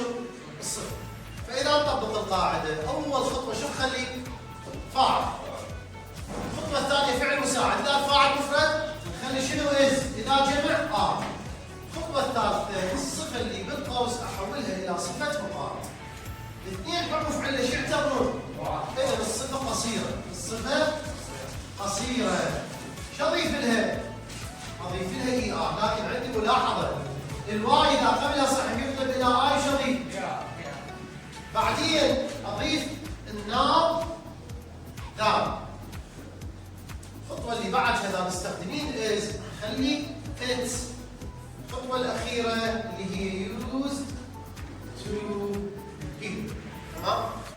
شو؟ الصفر. فإذا نطبق القاعدة، أول خطوة شو نخلي؟ فاعل. الخطوة الثانية فعل مساعد، إذا الفاعل مفرد نخلي شنو إز؟ إذا جمع آر. الخطوة الثالثة الصفة اللي بالقوس أحولها إلى صفة مقارنة. الاثنين حروف علة شو يعتبرون؟ إذا الصفة قصيرة، الصفة قصيرة. شو أضيف لها؟ أضيف لها إي آر، لكن عندي ملاحظة، الواي إذا قبلها صحيح يكتب إلى آي شو أضيف؟ بعدين أضيف النار دام. الخطوة اللي بعدها إذا مستخدمين إز خلي إتس. الخطوة الأخيرة اللي هي used to be. تمام؟